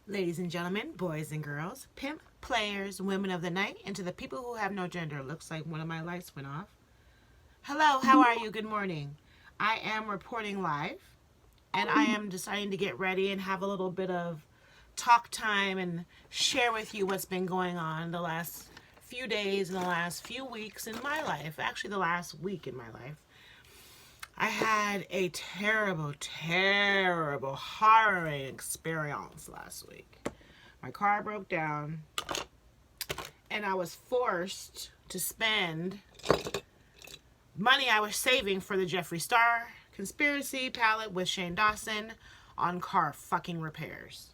Ladies and gentlemen, boys and girls, pimp, players, women of the night, and to the people who have no gender. Looks like one of my lights went off. Hello, how are you? Good morning. I am reporting live, and I am deciding to get ready and have a little bit of talk time and share with you what's been going on the last few days and the last few weeks in my life. Actually, the last week in my life. I had a terrible, harrowing experience last week. My car broke down, and I was forced to spend money I was saving for the Jeffree Starr conspiracy palette with Shane Dawson on car fucking repairs.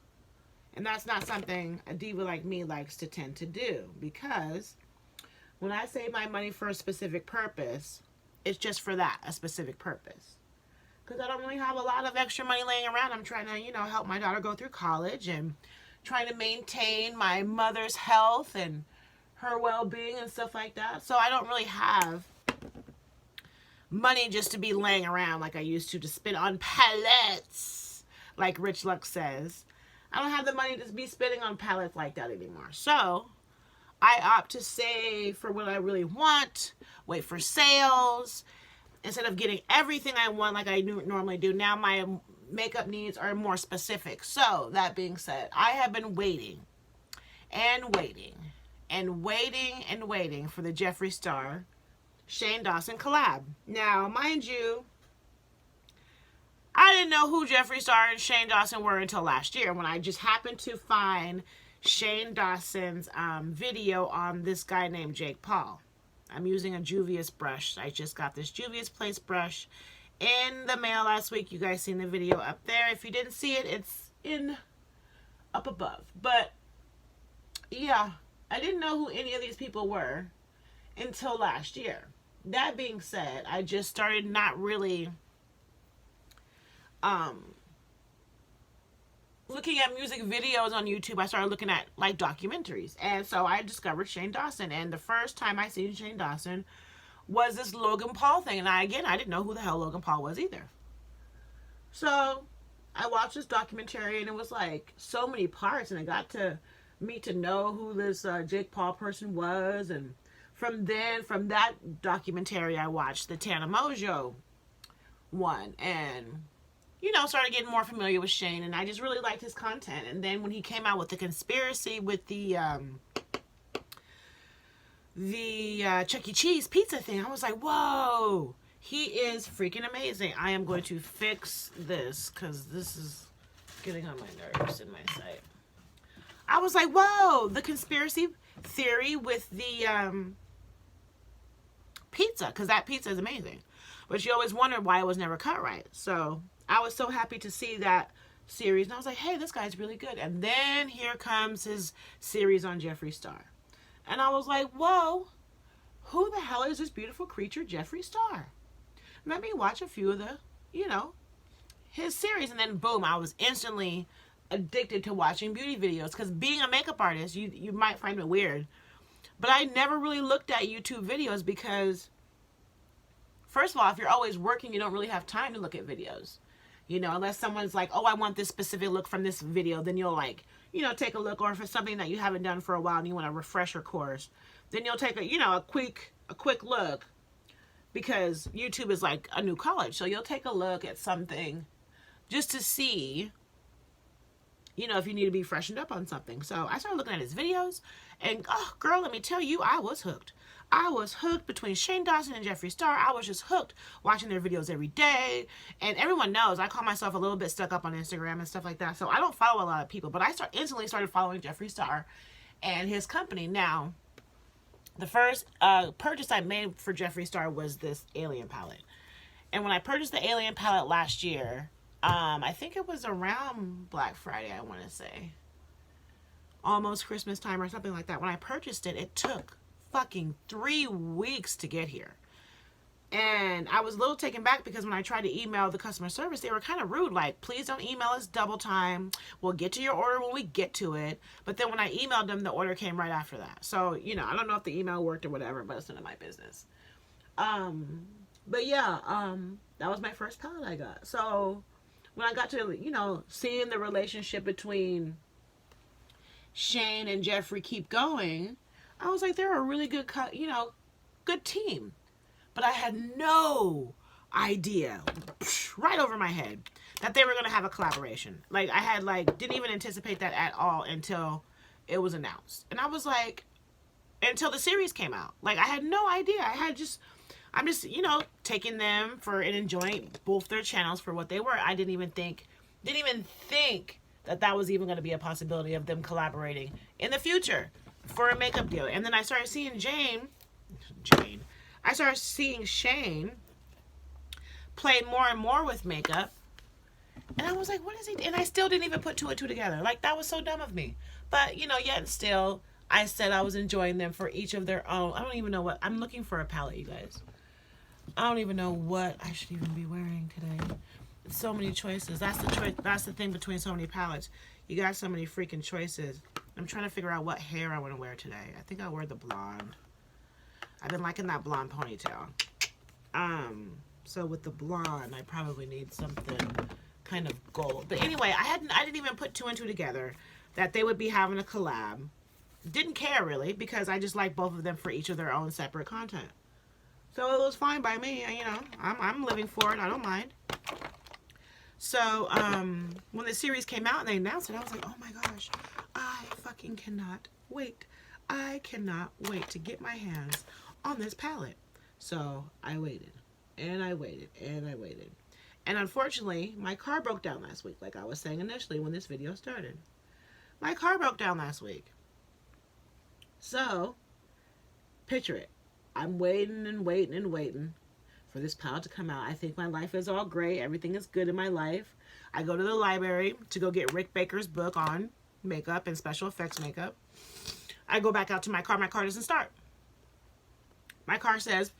And that's not something a diva like me likes to tend to do, because when I save my money for a specific purpose, it's just for that, a specific purpose. Because I don't really have a lot of extra money laying around. I'm trying to, help my daughter go through college and trying to maintain my mother's health and her well-being and stuff like that. So I don't really have money just to be laying around like I used to spend on palettes, like Rich Luck says. I don't have the money to be spending on palettes like that anymore. So I opt to save for what I really want, wait for sales, instead of getting everything I want like I normally do. Now my makeup needs are more specific. So that being said, I have been waiting and waiting and waiting and waiting for the Jeffree Starr Shane Dawson collab. Now, mind you, I didn't know who Jeffree Starr and Shane Dawson were until last year, when I just happened to find Shane Dawson's video on this guy named Jake Paul. I'm using a Juvia's brush. I just got this Juvia's Place brush in the mail last week. You guys seen the video up there. If you didn't see it, it's up above. But yeah, I didn't know who any of these people were until last year. That being said, I just started not really looking at music videos on YouTube. I started looking at like documentaries, and so I discovered Shane Dawson. And the first time I seen Shane Dawson was this Logan Paul thing, and I didn't know who the hell Logan Paul was either. So I watched this documentary, and it was like so many parts, and I got to know who this Jake Paul person was. And from that documentary, I watched the Tana Mojo one, and started getting more familiar with Shane, and I just really liked his content. And then when he came out with the conspiracy with the Chuck E. Cheese pizza thing, I was like, whoa, he is freaking amazing. I am going to fix this because this is getting on my nerves in my sight. I was like, whoa, the conspiracy theory with the pizza, because that pizza is amazing. But you always wondered why it was never cut right. So I was so happy to see that series. And I was like, hey, this guy's really good. And then here comes his series on Jeffree Starr. And I was like, whoa, who the hell is this beautiful creature, Jeffree Starr? Let me watch a few of the, his series. And then boom, I was instantly addicted to watching beauty videos. Because being a makeup artist, you might find it weird, but I never really looked at YouTube videos because, first of all, if you're always working, you don't really have time to look at videos. Unless someone's like, oh, I want this specific look from this video, then you'll take a look. Or if it's something that you haven't done for a while and you want a refresher course, then you'll take a quick look, because YouTube is like a new college. So you'll take a look at something just to see, if you need to be freshened up on something. So I started looking at his videos, and oh, girl, let me tell you, I was hooked. I was hooked between Shane Dawson and Jeffree Starr. I was just hooked watching their videos every day. And everyone knows I call myself a little bit stuck up on Instagram and stuff like that. So I don't follow a lot of people, but I instantly started following Jeffree Starr and his company. Now, the first purchase I made for Jeffree Starr was this Alien palette. And when I purchased the Alien palette last year, I think it was around Black Friday, I want to say. Almost Christmas time or something like that. When I purchased it, it took fucking 3 weeks to get here. And I was a little taken back because when I tried to email the customer service, they were kind of rude. Like, please don't email us double time. We'll get to your order when we get to it. But then when I emailed them, the order came right after that. So, I don't know if the email worked or whatever, but it's none of my business. But yeah, that was my first palette I got. So when I got to, seeing the relationship between Shane and Jeffree keep going, I was like, they're a really good, good team. But I had no idea, right over my head, that they were going to have a collaboration. Like, I had, didn't even anticipate that at all until it was announced. And I was like, until the series came out. Like, I had no idea. I'm just, taking them for and enjoying both their channels for what they were. I didn't even think that that was even going to be a possibility of them collaborating in the future for a makeup deal. And then I started seeing I started seeing Shane play more and more with makeup. And I was like, what is he? And I still didn't even put two and two together. Like, that was so dumb of me. But, yet still, I said I was enjoying them for each of their own. I don't even know what. I'm looking for a palette, you guys. I don't even know what I should even be wearing today. So many choices. That's the thing between so many palettes. You got so many freaking choices. I'm trying to figure out what hair I want to wear today. I think I'll wear the blonde. I've been liking that blonde ponytail. So with the blonde, I probably need something kind of gold. But anyway, I didn't even put two and two together that they would be having a collab. Didn't care really, because I just like both of them for each of their own separate content. So it was fine by me, I'm living for it. I don't mind. So when the series came out and they announced it, I was like, oh my gosh, I fucking cannot wait. I cannot wait to get my hands on this palette. So I waited, and I waited, and I waited. And unfortunately, my car broke down last week, like I was saying initially when this video started. My car broke down last week. So, picture it. I'm waiting and waiting and waiting for this palette to come out. I think my life is all great. Everything is good in my life. I go to the library to go get Rick Baker's book on makeup and special effects makeup. I go back out to my car. My car doesn't start. My car says,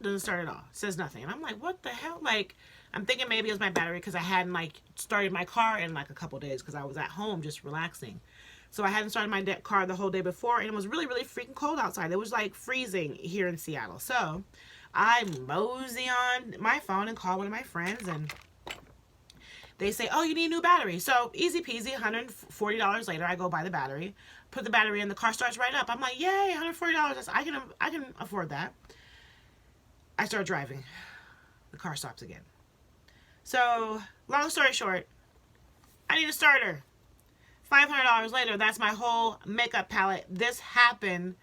doesn't start at all. It says nothing. And I'm like, what the hell? Like, I'm thinking maybe it was my battery because I hadn't, started my car in, a couple days because I was at home just relaxing. So I hadn't started my car the whole day before, and it was really, really freaking cold outside. It was, freezing here in Seattle. So I mosey on my phone and call one of my friends, and they say, oh, you need a new battery. So easy peasy, $140 later, I go buy the battery, put the battery in, the car starts right up. I'm like, yay, $140. I can afford that. I start driving. The car stops again. So, long story short, I need a starter. $500 later, that's my whole makeup palette. This happened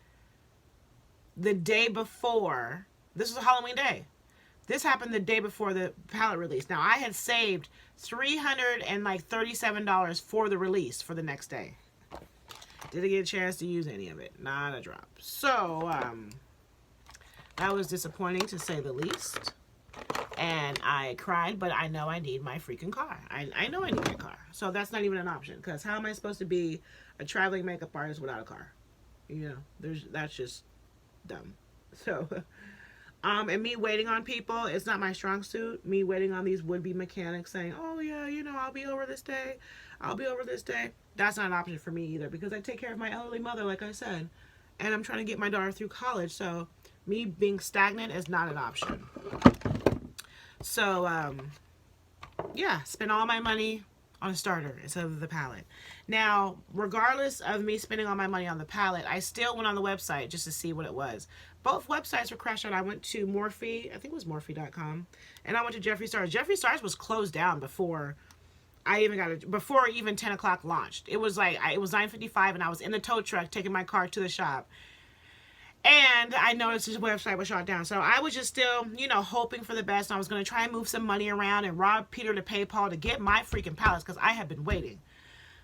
the day before. This was a Halloween day. This happened the day before the palette release. Now, I had saved $337 for the release for the next day. Didn't get a chance to use any of it. Not a drop. So, that was disappointing to say the least. And I cried, but I know I need my freaking car. I know I need my car. So that's not even an option. Because how am I supposed to be a traveling makeup artist without a car? That's just dumb. So, and me waiting on people, it's not my strong suit. Me waiting on these would-be mechanics saying, oh yeah, I'll be over this day. I'll be over this day. That's not an option for me either. Because I take care of my elderly mother, like I said. And I'm trying to get my daughter through college. So, me being stagnant is not an option. So, yeah, spend all my money on a starter instead of the palette. Now, regardless of me spending all my money on the palette, I still went on the website just to see what it was. Both websites were crashed out. I went to Morphe, I think it was Morphe.com, and I went to Jeffree Star's. Jeffree Star's was closed down before I even got it, before even 10 o'clock launched. It was it was 9:55, and I was in the tow truck taking my car to the shop. And I noticed his website was shut down. So I was just still, hoping for the best. I was going to try and move some money around and rob Peter to pay Paul to get my freaking palettes because I had been waiting.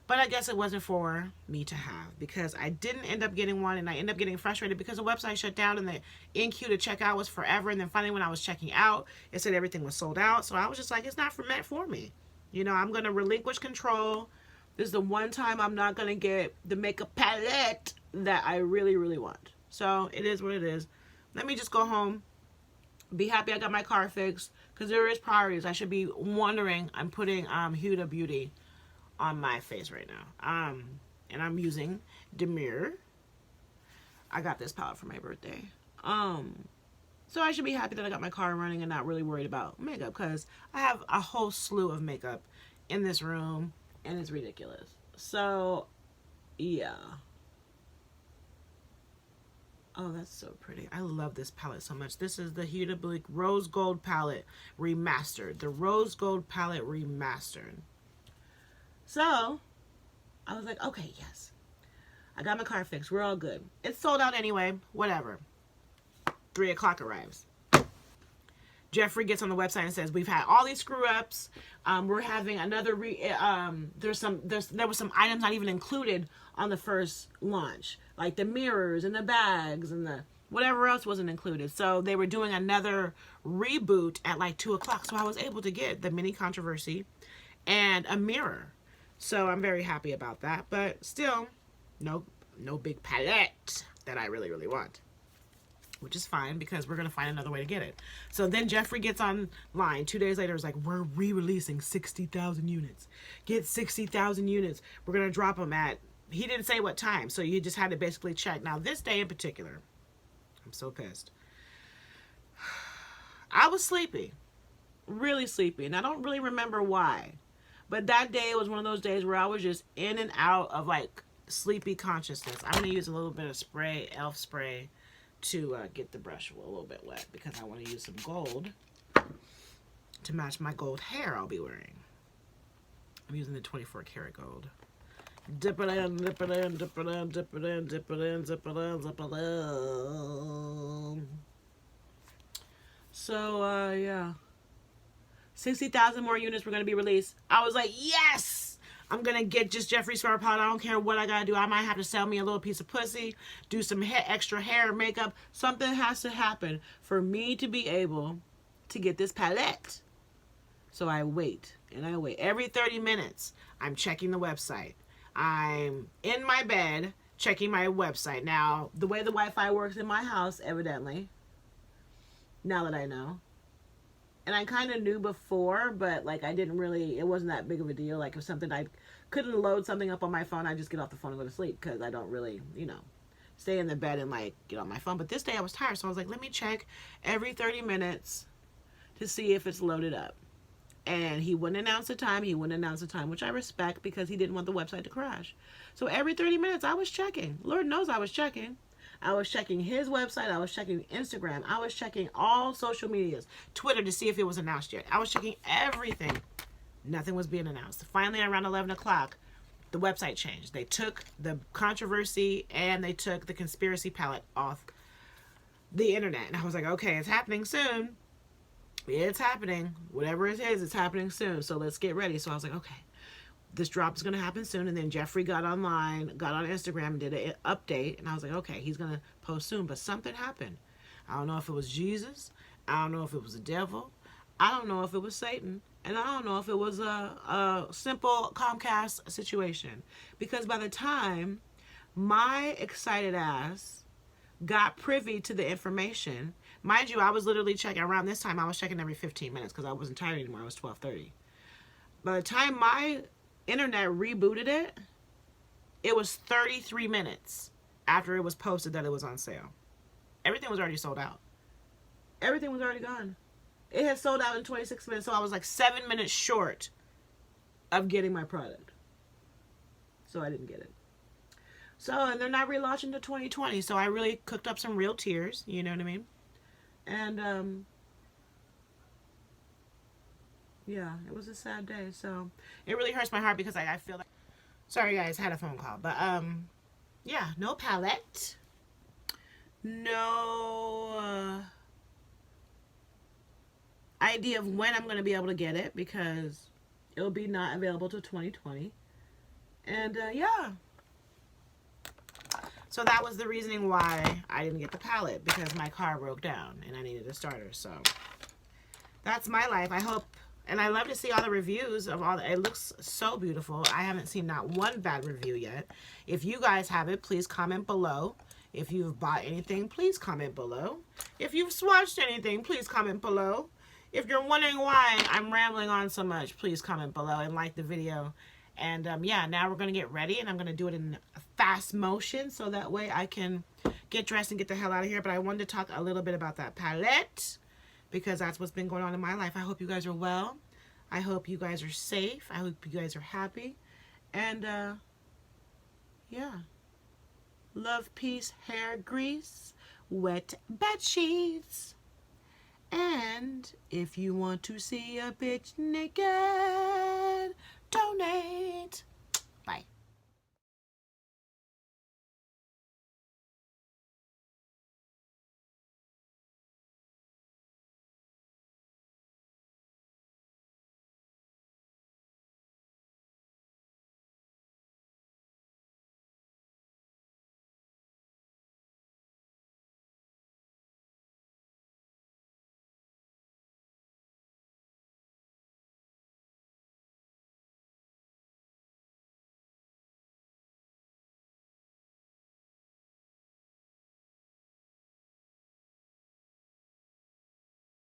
But I guess it wasn't for me to have because I didn't end up getting one, and I ended up getting frustrated because the website shut down and the in queue to check out was forever. And then finally when I was checking out, it said everything was sold out. So I was just like, it's not meant for me. I'm going to relinquish control. This is the one time I'm not going to get the makeup palette that I really, really want. So, it is what it is. Let me just go home. Be happy I got my car fixed. Because there is priorities. I should be wondering. I'm putting Huda Beauty on my face right now. And I'm using Demure. I got this palette for my birthday. So, I should be happy that I got my car running and not really worried about makeup. Because I have a whole slew of makeup in this room. And it's ridiculous. So, Yeah. Oh, that's so pretty. I love this palette so much. This is the Huda Beauty Rose Gold palette remastered. The Rose Gold palette remastered. So, I was like, okay, yes. I got my car fixed. We're all good. It's sold out anyway. Whatever. 3 o'clock arrives. Jeffrey gets on the website and says, we've had all these screw ups. We're having another there was some items not even included on the first launch, like the mirrors and the bags and the whatever else wasn't included. So they were doing another reboot at like 2 o'clock. So I was able to get the mini controversy and a mirror. So I'm very happy about that. But still, no big palette that I really, really want. Which is fine because we're going to find another way to get it. So then Jeffrey gets online 2 days later. Is like, we're re-releasing 60,000 units. Get 60,000 units. We're going to drop them at, he didn't say what time. So you just had to basically check. Now this day in particular, I'm so pissed. I was sleepy. Really sleepy. And I don't really remember why. But that day was one of those days where I was just in and out of like sleepy consciousness. I'm going to use a little bit of spray, elf spray, to get the brush a little bit wet because I want to use some gold to match my gold hair I'll be wearing. I'm using the 24 karat gold. Dip it in, dip it in, dip it in, dip it in, dip it in, dip it in, dip it in. So, yeah. 60,000 more units were going to be released. I was like, yes! I'm going to get just Jeffree Star palette. I don't care what I got to do. I might have to sell me a little piece of pussy, do some extra hair, makeup. Something has to happen for me to be able to get this palette. So I wait, and I wait. Every 30 minutes, I'm checking the website. I'm in my bed checking my website. Now, the way the Wi-Fi works in my house, evidently, now that I know, and I kind of knew before, but like I didn't really, it wasn't that big of a deal. Like if something, I couldn't load something up on my phone, I just get off the phone and go to sleep because I don't really, stay in the bed and like get on my phone. But this day I was tired, so I was like, let me check every 30 minutes to see if it's loaded up. And he wouldn't announce the time. He wouldn't announce the time, which I respect because he didn't want the website to crash. So every 30 minutes I was checking. Lord knows I was checking. I was checking his website. I was checking Instagram. I was checking all social medias, Twitter to see if it was announced yet. I was checking everything. Nothing was being announced. Finally, around 11 o'clock, the website changed. They took the controversy and they took the conspiracy palette off the internet. And I was like, okay, it's happening soon. It's happening. Whatever it is, it's happening soon. So let's get ready. So I was like, okay, this drop is going to happen soon. And then Jeffrey got online, got on Instagram, and did an update. And I was like, okay, he's going to post soon. But something happened. I don't know if it was Jesus. I don't know if it was the devil. I don't know if it was Satan. And I don't know if it was a simple Comcast situation. Because by the time my excited ass got privy to the information, mind you, I was literally checking, around this time, I was checking every 15 minutes because I wasn't tired anymore. It was 12:30. By the time my internet rebooted it, it was 33 minutes after it was posted that it was on sale. Everything was already sold out. Everything was already gone. It had sold out in 26 minutes, so I was like 7 minutes short of getting my product. So I didn't get it. So, and they're not relaunching to 2020, so I really cooked up some real tears, you know what I mean? And, yeah, it was a sad day, so it really hurts my heart because I feel like, sorry guys, I had a phone call, but, yeah, no palette, no, idea of when I'm going to be able to get it because it'll be not available till 2020, and, yeah. So that was the reasoning why I didn't get the palette, because my car broke down and I needed a starter. So that's my life. I hope, and I love to see all the reviews of all the, it looks so beautiful. I haven't seen not one bad review yet. If you guys have it, please comment below. If you've bought anything, please comment below. If you've swatched anything, please comment below. If you're wondering why I'm rambling on so much, please comment below and like the video. And yeah, now we're going to get ready, and I'm going to do it in a fast motion so that way I can get dressed and get the hell out of here. But I wanted to talk a little bit about that palette because that's what's been going on in my life. I hope you guys are well. I hope you guys are safe. I hope you guys are happy. And Yeah. Love, peace, hair grease, wet bed sheets. And if you want to see a bitch naked, donate.